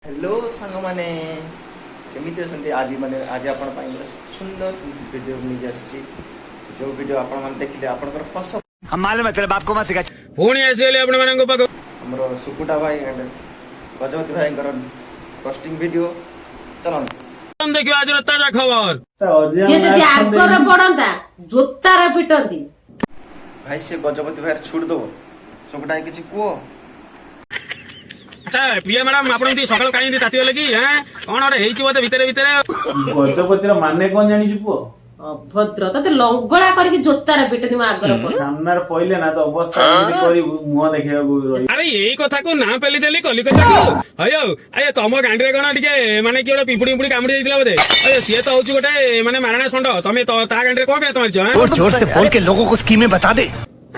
Hello सांग माने केमिति असंती आज माने आज आपण पाई सुंदर वीडियो निजे आसी जो वीडियो आपण माने देखिले आपनकर पस हम मालूम है तेरे बाप को मत सिखा। पुणी आसीले आपण मानक पाक हमरो सुकुटा भाई एंड गजवती भाई कर पोस्टिंग वीडियो चलन हम देखियो आज ताजा खबर ସିଏ ଯଦି ଆଗରେ ପଡନ୍ତା ଜୋତାର ପିଟନ୍ତି। भाई से गजवती भाई छुड़ दो सुकुटा किछि कुओ अच्छा प्रिया मैडम आपण ती सकाळ काई ताती होले की हैं कोन रे हेची बोते भितरे भितरे गजपतिर माने कोन जानिछु पुओ ଅଭଦ୍ର ତତେ ଲଙ୍ଗଳା କରିକି ଜୋତାର ପିଟନ୍ତି ମୁଁ ଆଗରେ ପଡ ସାମ୍ନାରେ ପଇଲେ ନା ତ ଅବସ୍ଥା ଏମିତି କରି ମୁହ ଦେଖିବାକୁ ରହି अरे यही कथा को ना पेली देली कलिकता को हयो अरे तम गांडीरे गण टिके माने की ओडे पिंपुडी पिंपुडी कामडी देइतला बोदे अरे सिए तो होची गोटे माने मारणा संड तमे तो ता गांडीरे कोन पे तमार छ जोर जोर से बोल के लोगों को स्कीमें बता दे।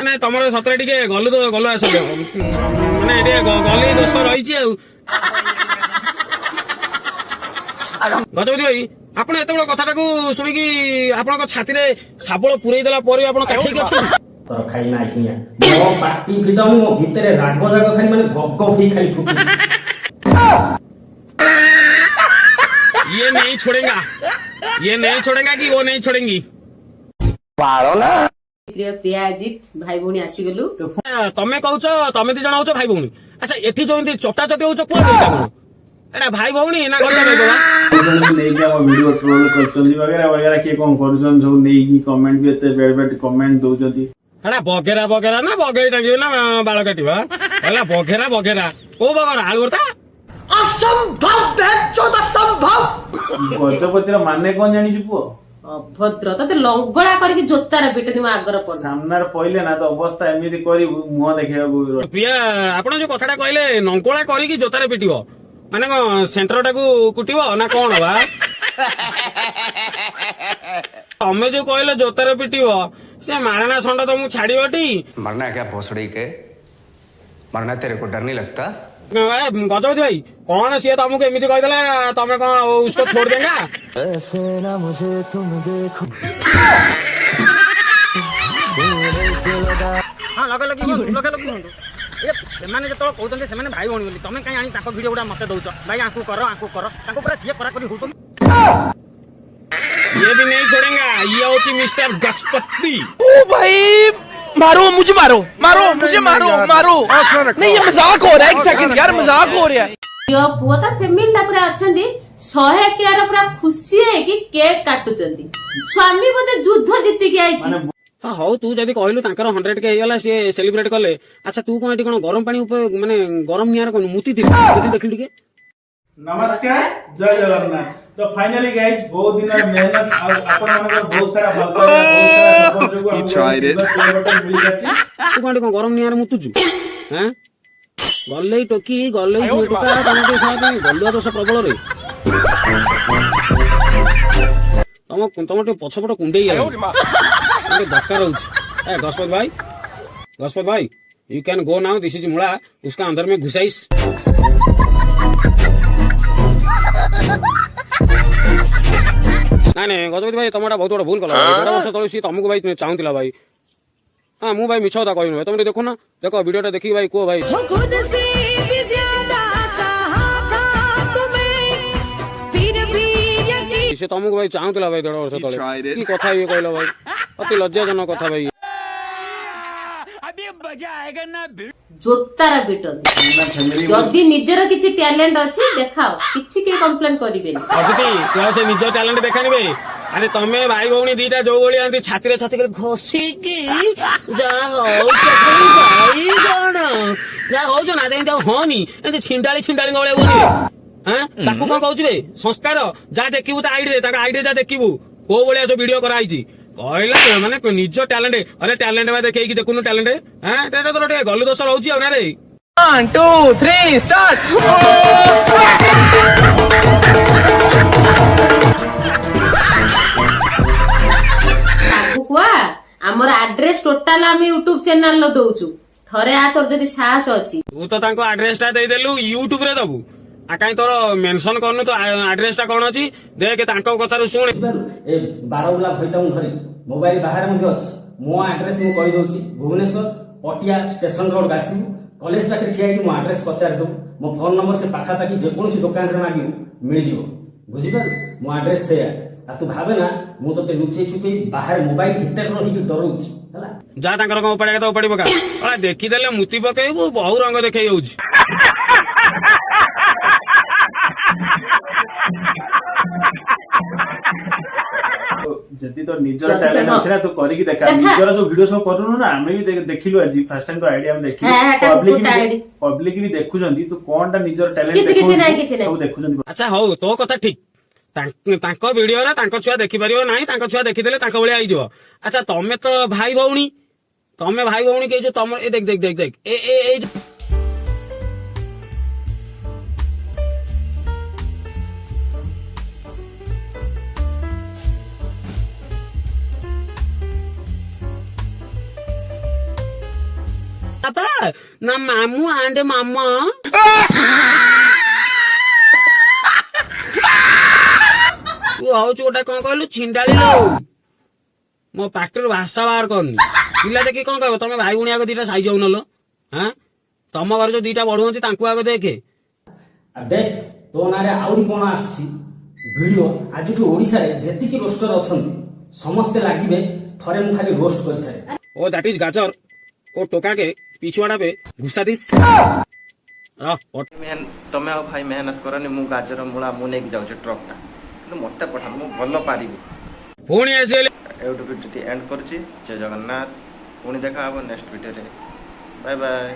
ना तमरो सतरे टिके गलु तो गलु आसले माने एटे गली दोष रहिछि गजपति भाई आपण एते बड़ कथाटा को सुनि की आपण छाती रे साबळ पुरई देला परे आपण काठी के छ तोर खाई ना किया मो पार्टी फिदम मो भीतरे राग जाग खाली माने गप गप ही खाली फुक ये नहीं छोड़ेगा कि वो नहीं छोड़ेंगी ପ୍ରିୟ ପ୍ରିୟାଜିତ ଭାଇ ଭଉଣୀ ଆସିଗଲୁ। तमे कहूच तमे दी जणाउच भाई भौणी अच्छा एठी जो इनती चटा चटी होच कोन एटा कोन एटा भाई भौणी ना गल्ला भाई बाबा नै कि हम वीडियो ट्रोल करछन्ती वगैरह वगैरह के कोन करछन सब नै कि कमेंट भी एते बेड बेड कमेंट दउजंती एटा बगेरा बगेरा ना बगेई टांगी ना बाल काटिबा एला बगेरा बगेरा ओ बगेरा आलू करता असंभव बेचोद असंभव। गजपतिर माने कोन जानिछु पुओ ଅଭଦ୍ର ତତେ ଲଙ୍ଗଳା କରିକି ଜୋତାର ପିଟନ୍ତି ମୁଁ ଆଗରେ ପଡ ସାମ୍ନାରେ ପଇଲେ ନା ତ ଅବସ୍ଥା ଏମିତି କରି ମୁହ ଦେଖିବାକୁ ରହି प्रिया आपण जो कथाटा कहले नंकोळा करी की जोतारे पिटिबो माने को सेंटर टाकू कुटिबो ना कोन बा तमे जो कहले जोतारे पिटिबो से मारणा संड तो मु छाड़ीबटी मरना है क्या भोसड़ी के मरना तेरे को डर नहीं लगता। गजपति भाई कौन सी तुमको एमती कहीदेला तमें कौन उसको छोड़ देगा हाँ लगे लगे ये सेमाने जो कहते से भाई भौणी बोली तमें कहीं आनी वीडियो गुड़ा मत दौच भाई आंकु कर पूरा सी करा कर ये भी नहीं छोड़ेगा ये होची मिस्टर गजपति। ओ भाई मारो मुझे मारो मारो नहीं ये मजाक हो रहा है। एक सेकंड यार मजाक हो रहा है। ଝିଅ ପୁଅ ତା ଫ୍ୟାମିଲି ଟା ପୁରା ଅଛନ୍ତି 100 କେଆର ପୁରା ଖୁସି ହେଇକି କେକ୍ କାଟୁଛନ୍ତି। ସ୍ୱାମୀ ବୋଧେ ଯୁଦ୍ଧ ଜିତିକି ଆଇଛି। हाँ हौ तू जदि कहलु तांकर 100 के हेगला से सेलिब्रेट कले अच्छा तू कोन एटी कोन गरम पानी ऊपर माने गरम नियार कोन मुती थी देखलु के नमस्कार जय जगन्नाथ। तो फाइनली गाइस बहुत दिन मेहनत आपण मानकर बहुत सारा भलपाया बहुत सारा सपोर्ट जो मिल जाची तू कोन गरम नियार मुतुचु हैं गल्ले टोकी गल्ले टोका तमके साथ गल्लुआ दोष प्रबल रे तम पछपट कुंडे दरकार ए गजपत भाई you can go now this is मुड़ा उसका अंदर में घुसाइस नहीं गजपति भाई तुम बहुत बड़ा भूल कल वर्ष तक सी तुमको भाई चाहूला भाई हाँ मु भाई मिछ कथा कह तुम देखो ना देखो वीडियो देखिए भाई कह भाई से तुमको भाई चाहूला भाई 1.5 वर्ष तले की कथा ये कहल भाई अति लज्जाजनक कथा भाई ଜୋତାର ପିଟନ୍ତି ଯଦି ନିଜର କିଛି ଟ୍ୟାଲେଣ୍ଟ ଅଛି ଦେଖାଅ କିଛି କେହି କମ୍ପ୍ଲେନ କରିବେନି अजती तू से निज टैलेंट देखानी भाई अरे तमे भाई भौणी दीटा जो भली आंती छाती रे घोसी की जा हो भाई गण जा हो जो ना दे होनी ए छिंडाली गळे बोली हैं ताकू कोन कहउची बे संस्कार जा देखिबू त आईडी रे ताका आईडी रे जा देखिबू को भलिया जो वीडियो करा आइची कहला माने निज टैलेंट अरे टैलेंट बा देखै की देखुनु टैलेंट हैं एटा तो रे गलु दोष रहउची आ ना रे 1 2 3 स्टार्ट। କୁଆ ଆମର ଆଡ୍ରେସ ଟୋଟାଲ ଆମେ ୟୁଟ୍ୟୁବ ଚ୍ୟାନେଲ ର ଦଉଛୁ ଥରେ आ तोर जदी साहस अछि तू तो तांको एड्रेस टा दे देलु यूट्यूब रे दबु आ काई तोर मेंशन करनु तो एड्रेस टा कोन अछि देख तांको कथा रो सुन ए 12 बुला भइता हूं घरे मोबाइल बाहर मध्ये अछि मो एड्रेस मु कहि दउची भुवनेश्वर पटिया स्टेशन रोड गासिबू कॉलेज पाखे ठिया मो आड्रेस पचार दो मो फोन नंबर से पाखापाखि जेकोसी दुकान रे मागियो मिल जिवो बुझिपार मो आड्रेस से आ तू भावे ना मु तते लुचै छुपै बाहर मोबाइल भीतर रही डरुच हला जा तांकर कौन उपाड़े तो उपाड़ी पका साला देखिदेले मुती पकेबू बहु रंग देखै जाउछ जदि तो निजर टैलेंट अछि ना तो करी की देखा निजर जो वीडियो सब करूनु ना हमें भी देखिलु आज फर्स्ट टाइम तो आईडिया हम देखि पब्लिक भी देखु जंदी तो कोनटा निजर टैलेंट सब देखु जंदी अच्छा हो तो कथा ठीक तांको वीडियो रे तांको छुआ देखि परियो नाही तांको छुआ देखिदेले तांको बळे आइ जबो अच्छा तमे तो भाई भौणी तमे भाई भौणी के जो तम ए देख देख देख देख ए पापा ना मामू आंड मामा तू हौ गोटा कौन कहलु छिंडाली लो मो पाटर भाषा बाहर करनी पिला देखी कौन कहबो तमे भाई भौणी आगे दीटा साइज होनलो हां तम घर जो दीटा बढुंती तांकु आगे देखे देख तो नारे आउरी कोन आछी वीडियो आजुठू ओडिसा रे जेतिकी रोस्टर अछंती समस्त लागिबे थरे मु खाली रोस्ट कर सारे ओ दैट इज गाजर ओ टोका के पिछुआड़ा पे घुसा दिस तमे आ भाई मेहनत करनी मु गाजर मूला मु नेक जाउछ ट्रक टा କିନ୍ତୁ ମତେ ପଠା ମୁଁ ଭଲ ପାରିବି ପୁଣି ଆସିଲେ ଏଉଠୁ ଭିଡ଼ିଓଟି ଏଣ୍ଡ କରୁଛି ଜୟ ଜଗନ୍ନାଥ ପୁଣି ଦେଖା ହବ ନେକ୍ସଟ ଭିଡ଼ିଓରେ ବାଏ ବାଏ।